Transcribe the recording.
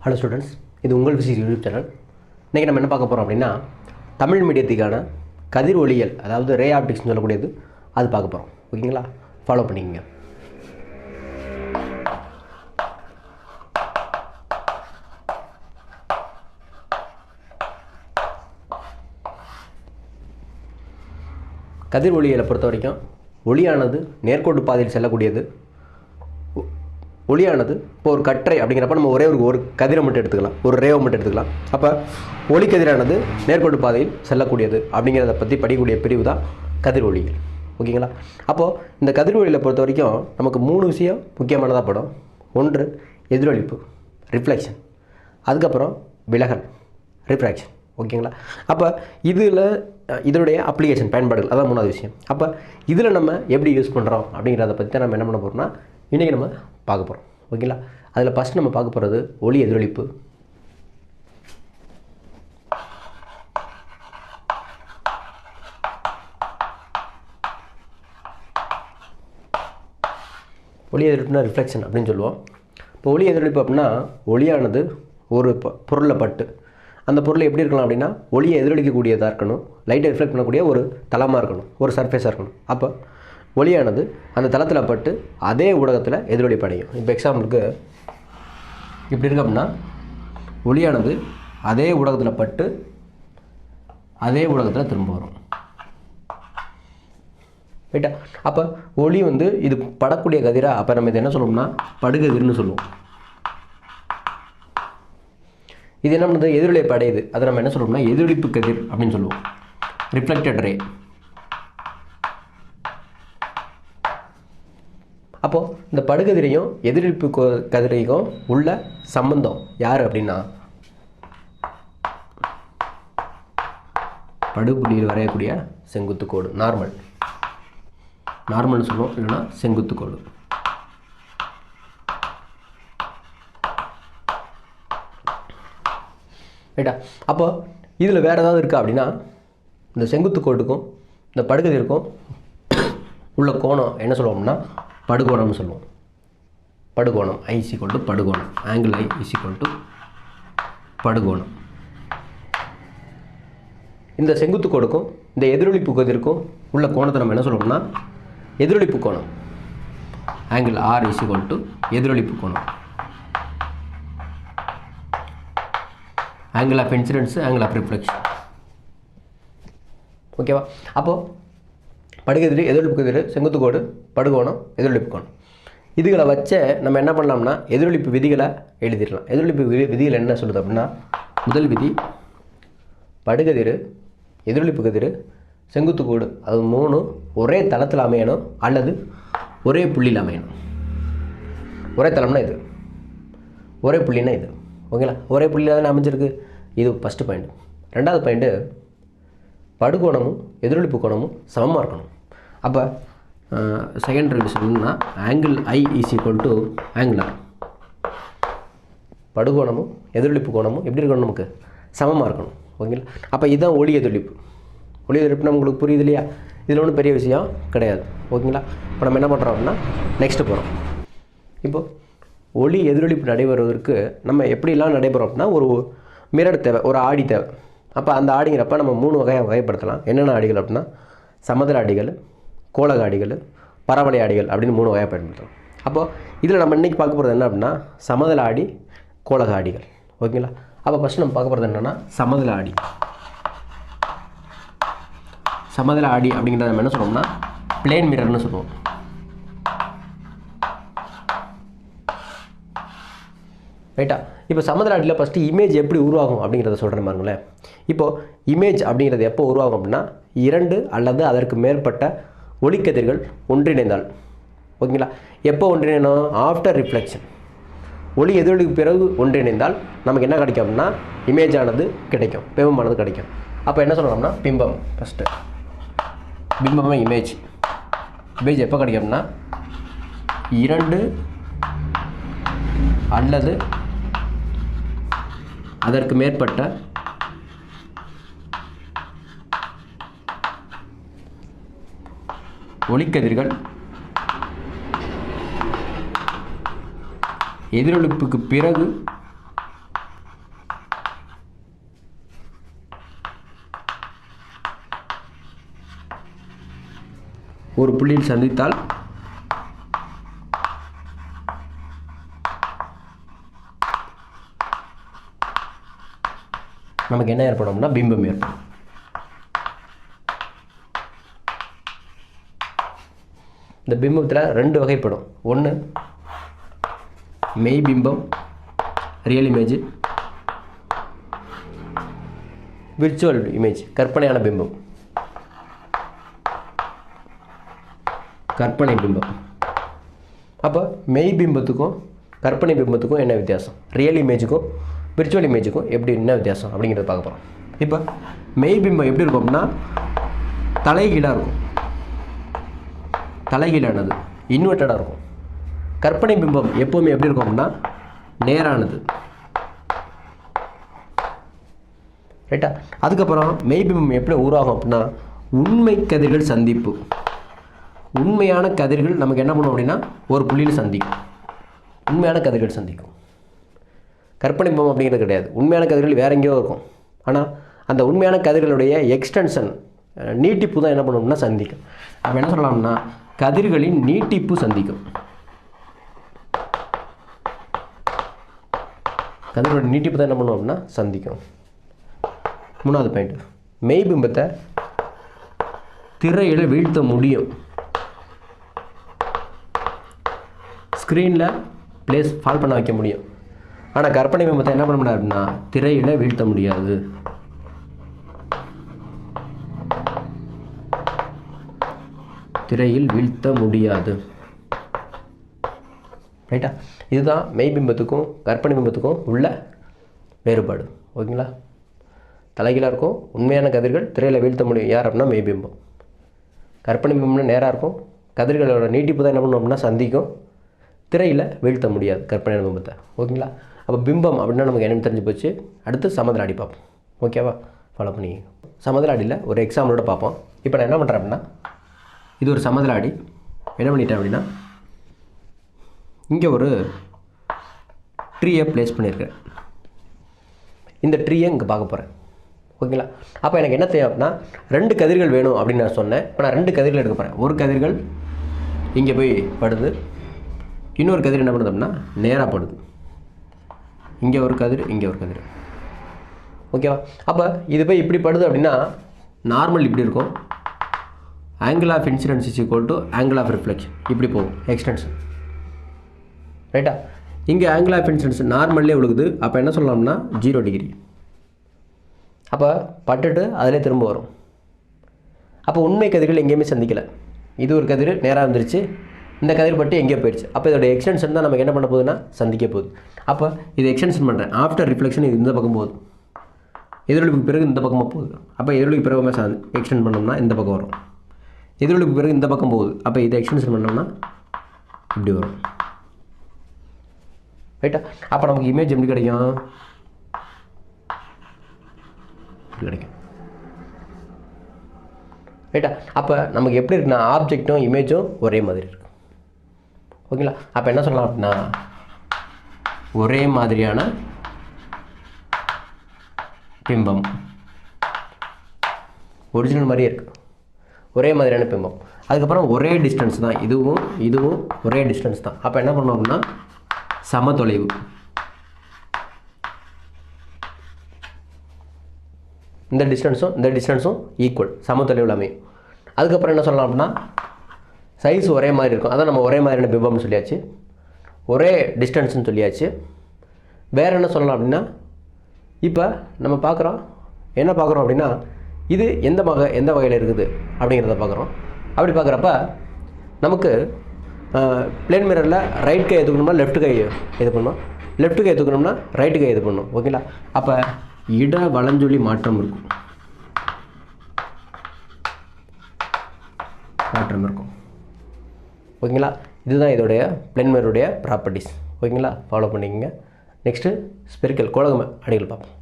Hello students, இது உங்கள் physics YouTube channel. இன்றைக்கி நம்ம என்ன பார்க்க போகிறோம் அப்படின்னா, தமிழ் மீடியத்துக்கான கதிர் ஒளியியல், அதாவது ரே ஆப்டிக்ஸ்னு சொல்லக்கூடியது, அது பார்க்க போகிறோம். ஓகேங்களா? ஃபாலோ பண்ணிக்கங்க. கதிர் ஒளியியலை பொறுத்த வரைக்கும் ஒளியானது நேர்கோட்டு பாதையில் செல்லக்கூடியது. ஒளியானது இப்போ ஒரு கற்றை அப்படிங்கிறப்ப நம்ம ஒரே ஒரு கதிரை மட்டும் எடுத்துக்கலாம், ஒரு ரேவை மட்டும் எடுத்துக்கலாம். அப்போ ஒளிக்கதிரானது நேர்கோட்டு பாதையில் செல்லக்கூடியது அப்படிங்கிறத பற்றி படிக்கக்கூடிய பிரிவு தான் கதிர் ஒளியியல். ஓகேங்களா? அப்போது இந்த கதிர் ஒளியியலை பொறுத்த வரைக்கும் நமக்கு 3 விஷயம் முக்கியமானதாக படும். ஒன்று எதிரொலிப்பு, ரிஃப்ளெக்ஷன். அதுக்கப்புறம் விலகல், ரிஃப்ராக்ஷன். ஓகேங்களா? அப்போ இதனுடைய அப்ளிகேஷன், பயன்பாடுகள், அதான் 3வது விஷயம். அப்போ இதில் நம்ம எப்படி யூஸ் பண்ணுறோம் அப்படிங்கிறத பற்றி தான் நம்ம என்ன பண்ண போகிறோம்னா இன்றைக்கி நம்ம பார்க்க போகிறோம். ஓகேங்களா? அதில் ஃபஸ்ட் நம்ம பார்க்க போகிறது ஒளி எதிரொலிப்பு. ஒளி எதிரொலிப்புனா ரிஃப்ளெக்ஷன் அப்படின்னு சொல்லுவோம். இப்போ ஒளி எதிரொலிப்பு அப்படின்னா ஒளியானது ஒரு பொருளை பட்டு, அந்த பொருள் எப்படி இருக்கலாம் அப்படின்னா ஒளியை எதிரொலிக்கக்கூடியதாக இருக்கணும், லைட்டை ரிஃப்ளெக்ட் பண்ணக்கூடிய ஒரு தளமாக இருக்கணும், ஒரு சர்ஃபேஸாக இருக்கணும். அப்போ ஒளியானது அந்த தளத்தில் பட்டு அதே ஊடகத்தில் எதிரொலிப்பு அடையும். இப்போ எக்ஸாம்பிளுக்கு இப்படி இருக்கு அப்படின்னா ஒளியானது அதே ஊடகத்தில் பட்டு அதே ஊடகத்தில் திரும்ப வரும். ரைட்டா? அப்போ ஒளி இது படக்கூடிய கதிரா, அப்போ நம்ம இதை என்ன சொல்லுவோம்னா படுகதிர்னு சொல்லுவோம். இது என்ன பண்ணுறது? எதிரொலிப்பு அடையுது. அதை நம்ம என்ன சொல்லுவோம்னா எதிரொலிப்பு கதிர் அப்படின்னு சொல்லுவோம், ரிஃப்ளெக்டட் ரே. அப்போது இந்த படுகதிரையும் எதிரொலிப்பு கதிரையும் உள்ள சம்பந்தம் யார் அப்படின்னா படுபுள்ளியில் வரையக்கூடிய செங்குத்து கோடு, நார்மல்னு சொல்லுவோம், இல்லைன்னா செங்குத்து கோடு. ரைட்டா? அப்போ இதில் வேறு ஏதாவது இருக்கா அப்படின்னா இந்த செங்குத்து கோட்டுக்கும் இந்த படுகதிருக்கும் உள்ள கோணம் என்ன சொல்லுவோம்னா படுகோணம்னு சொல்லுவோம். படுகோணம் I = படுகோணம், ஆங்கிள் I = படுகோணம். இந்த செங்குத்து கோடுக்கும் இந்த எதிரொலிப்பு கதிருக்கும் உள்ள கோணத்தை நம்ம என்ன சொல்லுவோம்னா எதிரொலிப்பு கோணம், ஆங்கிள் R = எதிரொலிப்பு கோணம், angle of incidence, angle of reflection. ஓகேவா? அப்போது படுகதிர், எதிரொலிப்பு கதிர், செங்குத்து கோடு, படுகோணம், எதிரொலிப்பு கோணம், இதுகளை வச்ச நம்ம என்ன பண்ணலாம்னா எதிரொலிப்பு விதிகளை எழுதிடலாம். எதிரொலிப்பு விதிகள் என்ன சொல்லுது அப்படின்னா, முதல் விதி படுகதிர், எதிரொலிப்பு கதிர், செங்குத்து கோடு, அது 3 ஒரே தளத்தில் அமையணும் அல்லது ஒரே புள்ளியில் அமையணும். ஒரே தளம்னா இது, ஒரே புள்ளினா இது. ஓகேங்களா? ஒரே புள்ளியில் தான் அமைஞ்சிருக்கு. இது ஃபஸ்ட்டு பாயிண்ட். 2வது பாயிண்ட்டு படுகோணமும் எதிரொலிப்பு கோணமும் சமமாக இருக்கணும். அப்போ செகண்ட் ரிவிஷன்னா ஆங்கிள் I = ஆங்கிள் R. படுகோணமும் எதிரொலிப்பு கோணமும் எப்படி இருக்கணும்? நமக்கு சமமாக இருக்கணும். ஓகேங்களா? அப்போ இதுதான் ஒளி எதிரொலிப்பு. ஒளி எதிரொலிப்புனா உங்களுக்கு புரியுது இல்லையா? இதில் ஒன்றும் பெரிய விஷயம் கிடையாது. ஓகேங்களா? இப்போ நம்ம என்ன பண்ணுறோம் அப்படின்னா நெக்ஸ்ட்டு போகிறோம். இப்போது ஒளி எதிரொலிப்பு நடைபெறுவதற்கு நம்ம எப்படிலாம் நடைபெறோம் அப்படின்னா ஒரு மிரர் தேவை, ஒரு ஆடி தேவை. அப்போ அந்த ஆடிங்கிறப்ப நம்ம 3 வகையாக வகைப்படுத்தலாம். என்னென்ன ஆடிகள் அப்படின்னா சமதள ஆடிகள், கோளக ஆடிகள், பரவளை ஆடிகள் அப்படின்னு 3 வகையாக பயன்படுத்தலாம். அப்போது இதில் நம்ம இன்றைக்கி பார்க்க போகிறது என்ன அப்படின்னா சமதள ஆடி, கோளக ஆடிகள். ஓகேங்களா? அப்போ ஃபஸ்ட்டு நம்ம பார்க்க போகிறது என்னென்னா சமதள ஆடி. சமதள ஆடி அப்படிங்கிறத நம்ம என்ன சொல்லுவோம்னா பிளேன் மிரர்னு சொல்லுவோம். ரைட்டா? இப்போ சமதள ஆடியில் ஃபஸ்ட்டு இமேஜ் எப்படி உருவாகும் அப்படிங்கிறத சொல்கிறேன் பாருங்களேன். இப்போது இமேஜ் அப்படிங்கிறது எப்போ உருவாகும் அப்படின்னா 2 அல்லது அதற்கு மேற்பட்ட ஒளிக்கதிர்கள் ஒன்றிணைந்தால். ஓகேங்களா? எப்போ ஒன்றிணையணும்? After reflection. ஒளி எதிரொலிக்கு பிறகு ஒன்றிணைந்தால் நமக்கு என்ன கிடைக்கும் அப்படின்னா இமேஜ் ஆனது கிடைக்கும், பிம்பமானது கிடைக்கும். அப்போ என்ன சொல்லணும்னா பிம்பம். ஃபஸ்ட்டு பிம்பமாக இமேஜ் எப்போ கிடைக்கும் அப்படின்னா 2 அல்லது அதற்கு மேற்பட்ட ஒளிக்கதிர்கள் எதிரொலிப்புக்கு பிறகு ஒரு புள்ளியில் சந்தித்தால் நமக்கு என்ன ஏற்படும்னா பிம்பம் ஏற்படும். இந்த பிம்பத்தில் 2 வகைப்படும். ஒன்று மெய் பிம்பம், ரியல் இமேஜ், விர்ச்சுவல் இமேஜ், கற்பனையான பிம்பம், கற்பனை பிம்பம். அப்போ மெய் பிம்பத்துக்கும் கற்பனை பிம்பத்துக்கும் என்ன வித்தியாசம், ரியல் இமேஜுக்கும் விர்ச்சுவல் இமேஜுக்கும் எப்படி என்ன வித்தியாசம் அப்படிங்கிறத பார்க்க போகிறோம். இப்போ மெய் பிம்பம் எப்படி இருக்கும் அப்படின்னா தலைகீழாக இருக்கும், தலைகீழானது இன்வெர்ட்டடாக இருக்கும். கற்பனை பிம்பம் எப்போவுமே எப்படி இருக்கும் அப்படின்னா நேரானது. ரைட்டா? அதுக்கப்புறம் மெய் பிம்பம் எப்படி உருவாகும் அப்படின்னா உண்மை கதிர்கள் சந்திப்பு. உண்மையான கதிர்கள் நமக்கு என்ன பண்ணும் அப்படின்னா ஒரு புள்ளியில் சந்திக்கும், உண்மையான கதிர்கள் சந்திக்கும். கற்பனை பிம்பம் அப்படிங்கிறது கிடையாது. உண்மையான கதிர்கள் வேற எங்கேயோ இருக்கும். ஆனால் அந்த உண்மையான கதிர்களுடைய எக்ஸ்டென்ஷன் நீட்டிப்பு தான் என்ன பண்ணணும்னா சந்திக்கும். அப்போ என்ன சொல்லலாம்னா கதிர்களின் நீட்டிப்பு சந்திக்கும். கதிர்களோட நீட்டிப்பு தான் என்ன பண்ணும் அப்படின்னா சந்திக்கும். 3வது பாயிண்ட், மெய் பிம்பத்தை திரையில் வீழ்த்த முடியும். ஸ்க்ரீனில் பிளேஸ் ஃபால் பண்ண வைக்க முடியும். ஆனால் கற்பனை பிம்பத்தை என்ன பண்ண முடியாது அப்படின்னா திரையில் வீழ்த்த முடியாது. திரையில் வீழ்த்த முடியாது. ரைட்டா? இதுதான் மெய் பிம்பத்துக்கும் கற்பனை பிம்பத்துக்கும் உள்ள வேறுபாடு. ஓகேங்களா? தலைகீழாக இருக்கும், உண்மையான கதிர்கள் திரையில் வீழ்த்த முடியும். யார் அப்படின்னா மெய் பிம்பம். கற்பனை பிம்பம்னா நேராக இருக்கும், கதிர்களோட நீட்டிப்பு தான் என்ன பண்ணணும் அப்படின்னா சந்திக்கும், திரையில் வீழ்த்த முடியாது கற்பனையான பிம்பத்தை. ஓகேங்களா? அப்போ பிம்பம் அப்படின்னா நமக்கு என்னென்னு தெரிஞ்சு போச்சு. அடுத்து சமதளாடி பார்ப்போம். ஓகேவா? ஃபாலோ பண்ணி சமதளாடியில் ஒரு எக்ஸாம்பிளோட பார்ப்போம். இப்போ நான் என்ன பண்ணுறேன் அப்படின்னா இது ஒரு சமதளாடி. என்ன பண்ணிட்டேன் அப்படின்னா இங்கே ஒரு ட்ரீயை ப்ளேஸ் பண்ணியிருக்கேன். இந்த ட்ரீயை இங்கே பார்க்க போகிறேன். ஓகேங்களா? அப்போ எனக்கு என்ன தேவை அப்படின்னா 2 கதிர்கள் வேணும் அப்படின்னு நான் சொன்னேன். இப்போ நான் 2 கதிர்கள் எடுக்க போகிறேன். ஒரு கதிர்கள் இங்கே போய் படுது, இன்னொரு கதிர் என்ன பண்ணுது அப்படின்னா நேராக படுது. இங்கே ஒரு கதிர், இங்கே ஒரு கதிர். ஓகேவா? அப்போ இது போய் இப்படி படுது அப்படின்னா நார்மல் இப்படி இருக்கும். Angle of incidence is equal to angle of reflection. இப்படி போகும் எக்ஸ்டென்ஷன். ரைட்டா? இங்கே ஆங்கிள் ஆஃப் இன்சிடென்ஸ் நார்மல்லே விழுகுது. அப்போ என்ன சொல்லலாம்னா 0 டிகிரி. அப்போ பட்டுட்டு அதிலே திரும்ப வரும். அப்போ உண்மை கதிர்கள் எங்கேயுமே சந்திக்கலை. இது ஒரு கதிர் நேராக வந்துருச்சு, இந்த கதிர் பட்டு எங்கேயோ போயிடுச்சு. அப்போ இதோட எக்ஸ்டென்ஷன் தான் நமக்கு என்ன பண்ண போகுதுன்னா சந்திக்க போகுது. அப்போ இது எக்ஸ்டென்ஷன் பண்ணுறேன். ஆஃப்டர் ரிஃப்ளெக்ஷன் இது இந்த பக்கம் போகுது, எதிரொலிப்புக்கு பிறகு இந்த பக்கமாக போகுது. அப்போ எதிரொலிக்கு பிறகு எக்ஸ்டெண்ட் பண்ணோம்னா இந்த பக்கம் வரும். எதிரொலிப்புக்கு பிறகு இந்த பக்கம் போகுது. அப்போ இதை எக்ஸ்டென்ஷன் பண்ணோம்னா இப்படி வரும். ரைட்டா? அப்போ நமக்கு இமேஜ் எப்படி கிடைக்கும்? இப்படி கிடைக்கும். ரைட்டா? அப்போ நமக்கு எப்படி இருக்குன்னா ஆப்ஜெக்டும் இமேஜும் ஒரே மாதிரி இருக்கு. ஓகேங்களா? அப்போ என்ன சொல்லலாம் அப்படின்னா ஒரே மாதிரியான பிம்பம், ஒரிஜினல் மாதிரியே இருக்குது, ஒரே மாதிரியான பிம்பம். அதுக்கப்புறம் ஒரே டிஸ்டன்ஸ் தான், இதுவும் இதுவும் ஒரே டிஸ்டன்ஸ் தான். அப்போ என்ன பண்ணோம் அப்படின்னா சமதொலைவு. இந்த டிஸ்டன்ஸும் ஈக்குவல், சமதொலைவில் அமையும். அதுக்கப்புறம் என்ன சொல்லலாம் அப்படின்னா சைஸ் ஒரே மாதிரி இருக்கும். அதான் நம்ம ஒரே மாதிரியான பிம்பம்னு சொல்லியாச்சு, ஒரே டிஸ்டன்ஸ்னு சொல்லியாச்சு. வேறு என்ன சொல்லலாம் அப்படின்னா இப்போ நம்ம என்ன பார்க்குறோம் அப்படின்னா இது எந்த வகையில் இருக்குது அப்படிங்கிறத பார்க்குறோம். அப்படி பார்க்குறப்ப நமக்கு பிளேன் மிரரில் ரைட் கை எதுக்கணும்னா லெஃப்ட் கை இது பண்ணணும், லெஃப்ட் கை எதுக்கணும்னா ரைட்டு கை இது பண்ணணும். ஓகேங்களா? அப்போ இட வலஞ்சொலி மாற்றம் இருக்கும், ஓகேங்களா? இதுதான் இதோடைய பிளேன் மிரருடைய ப்ராப்பர்ட்டிஸ். ஓகேங்களா? ஃபாலோ பண்ணிக்கோங்க. நெக்ஸ்ட்டு ஸ்பெரிக்கல் கோளக அணிகள் பார்ப்போம்.